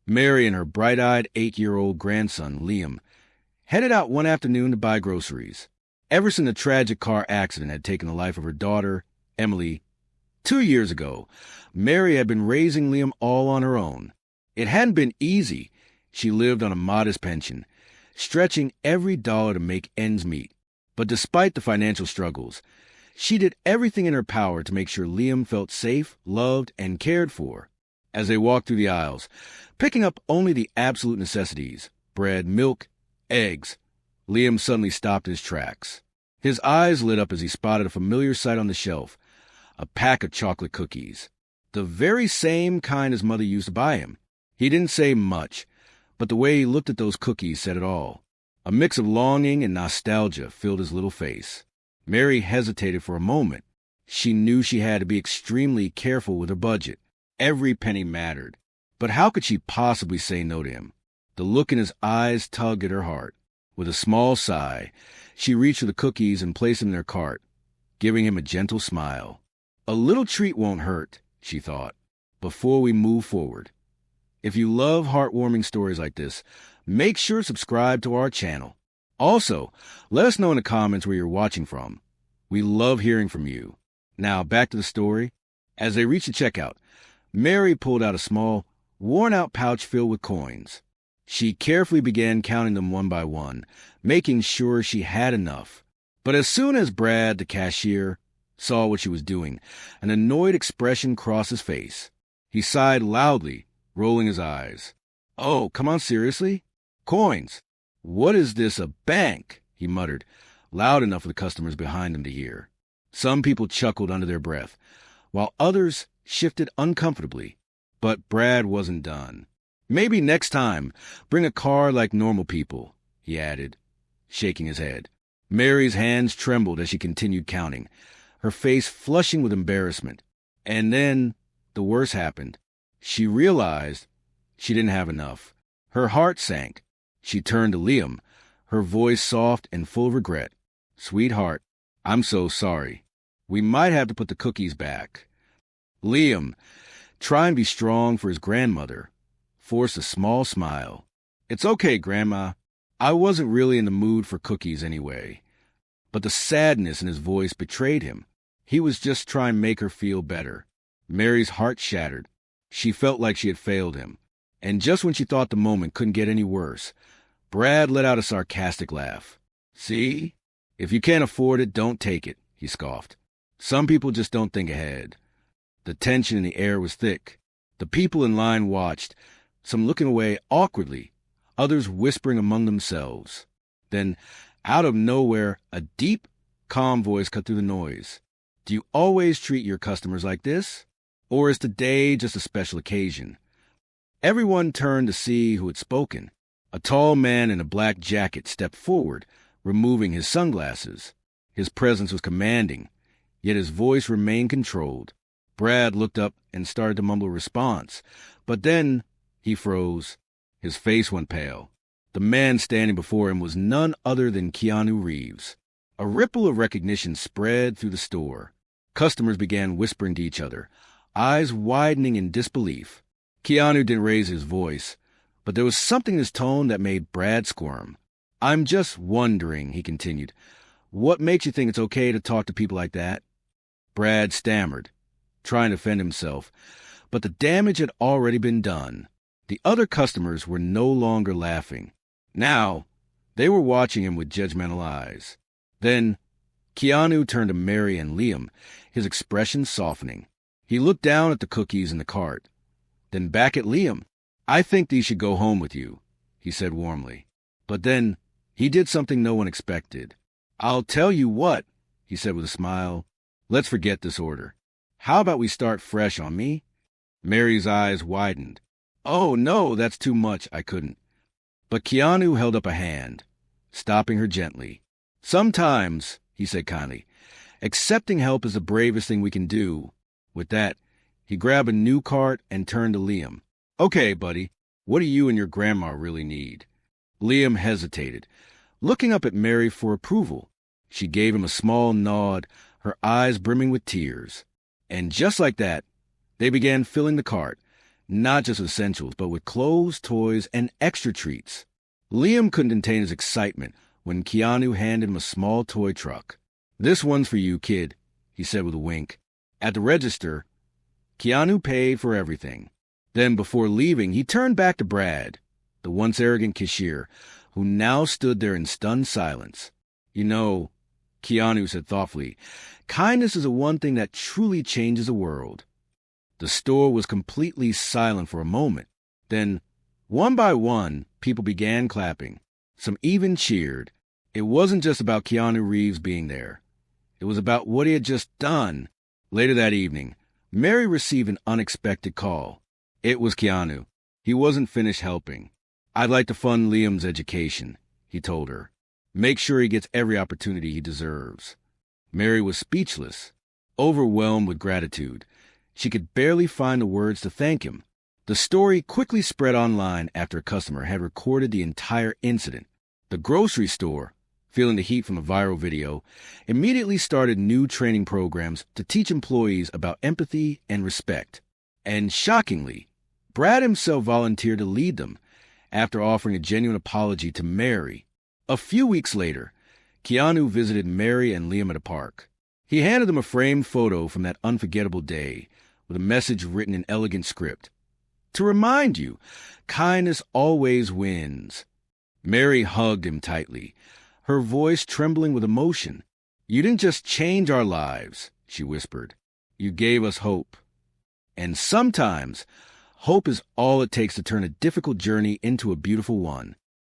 Mary and her bright-eyed 8-year-old grandson, Liam, headed out one afternoon to buy groceries. Ever since a tragic car accident had taken the life of her daughter, Emily, 2 years ago, Mary had been raising Liam all on her own. It hadn't been easy. She lived on a modest pension, stretching every dollar to make ends meet. But despite the financial struggles, she did everything in her power to make sure Liam felt safe, loved, and cared for. As they walked through the aisles, picking up only the absolute necessities, bread, milk, eggs, Liam suddenly stopped in his tracks. His eyes lit up as he spotted a familiar sight on the shelf, a pack of chocolate cookies, the very same kind his mother used to buy him. He didn't say much, but the way he looked at those cookies said it all. A mix of longing and nostalgia filled his little face. Mary hesitated for a moment. She knew she had to be extremely careful with her budget. Every penny mattered. But how could she possibly say no to him? The look in his eyes tugged at her heart. With a small sigh, she reached for the cookies and placed them in her cart, giving him a gentle smile. A little treat won't hurt, she thought, before we move forward. If you love heartwarming stories like this, make sure to subscribe to our channel. Also, let us know in the comments where you're watching from. We love hearing from you. Now, back to the story. As they reached the checkout, Mary pulled out a small, worn-out pouch filled with coins. She carefully began counting them one by one, making sure she had enough. But as soon as Brad, the cashier, saw what she was doing, an annoyed expression crossed his face. He sighed loudly, rolling his eyes. "Oh, come on, seriously? Coins! What is this, a bank?" he muttered, loud enough for the customers behind him to hear. Some people chuckled under their breath, while others shifted uncomfortably. But Brad wasn't done. "Maybe next time, bring a card like normal people," he added, shaking his head. Mary's hands trembled as she continued counting, her face flushing with embarrassment. And then the worst happened. She realized she didn't have enough. Her heart sank. She turned to Liam, her voice soft and full of regret. "Sweetheart, I'm so sorry. We might have to put the cookies back." Liam, trying to be strong for his grandmother, forced a small smile. "It's okay, Grandma. I wasn't really in the mood for cookies anyway." But the sadness in his voice betrayed him. He was just trying to make her feel better. Mary's heart shattered. She felt like she had failed him. And just when she thought the moment couldn't get any worse, Brad let out a sarcastic laugh. "See? If you can't afford it, don't take it," he scoffed. "Some people just don't think ahead." The tension in the air was thick. The people in line watched, some looking away awkwardly, others whispering among themselves. Then, out of nowhere, a deep, calm voice cut through the noise. "Do you always treat your customers like this? Or is today just a special occasion?" Everyone turned to see who had spoken. A tall man in a black jacket stepped forward, removing his sunglasses. His presence was commanding, yet his voice remained controlled. Brad looked up and started to mumble a response, but then he froze. His face went pale. The man standing before him was none other than Keanu Reeves. A ripple of recognition spread through the store. Customers began whispering to each other, eyes widening in disbelief. Keanu didn't raise his voice, but there was something in his tone that made Brad squirm. "I'm just wondering," he continued, "what makes you think it's okay to talk to people like that?" Brad stammered, trying to defend himself, but the damage had already been done. The other customers were no longer laughing. Now, they were watching him with judgmental eyes. Then, Keanu turned to Mary and Liam, his expression softening. He looked down at the cookies in the cart, then back at Liam. "I think these should go home with you," he said warmly. But then, he did something no one expected. "I'll tell you what," he said with a smile. "Let's forget this order. How about we start fresh on me?" Mary's eyes widened. "Oh, no, that's too much," I couldn't. But Keanu held up a hand, stopping her gently. "Sometimes," he said kindly, "accepting help is the bravest thing we can do." With that, he grabbed a new cart and turned to Liam. "Okay, buddy, what do you and your grandma really need?" Liam hesitated, looking up at Mary for approval. She gave him a small nod, her eyes brimming with tears. And just like that, they began filling the cart, Not just essentials, but with clothes, toys, and extra treats. Liam couldn't contain his excitement when Keanu handed him a small toy truck. "This one's for you, kid," he said with a wink. At the register, Keanu paid for everything. Then, before leaving, he turned back to Brad, the once arrogant cashier, who now stood there in stunned silence. "You know," Keanu said thoughtfully, "kindness is the one thing that truly changes the world." The store was completely silent for a moment. Then, one by one, people began clapping. Some even cheered. It wasn't just about Keanu Reeves being there. It was about what he had just done. Later that evening, Mary received an unexpected call. It was Keanu. He wasn't finished helping. "I'd like to fund Liam's education," he told her. "Make sure he gets every opportunity he deserves." Mary was speechless, overwhelmed with gratitude. She could barely find the words to thank him. The story quickly spread online after a customer had recorded the entire incident. The grocery store, feeling the heat from a viral video, immediately started new training programs to teach employees about empathy and respect. And shockingly, Brad himself volunteered to lead them after offering a genuine apology to Mary. A few weeks later, Keanu visited Mary and Liam at a park. He handed them a framed photo from that unforgettable day with a message written in elegant script. "To remind you, kindness always wins." Mary hugged him tightly, her voice trembling with emotion. "You didn't just change our lives," she whispered. "You gave us hope." And sometimes, hope is all it takes to turn a difficult journey into a beautiful one.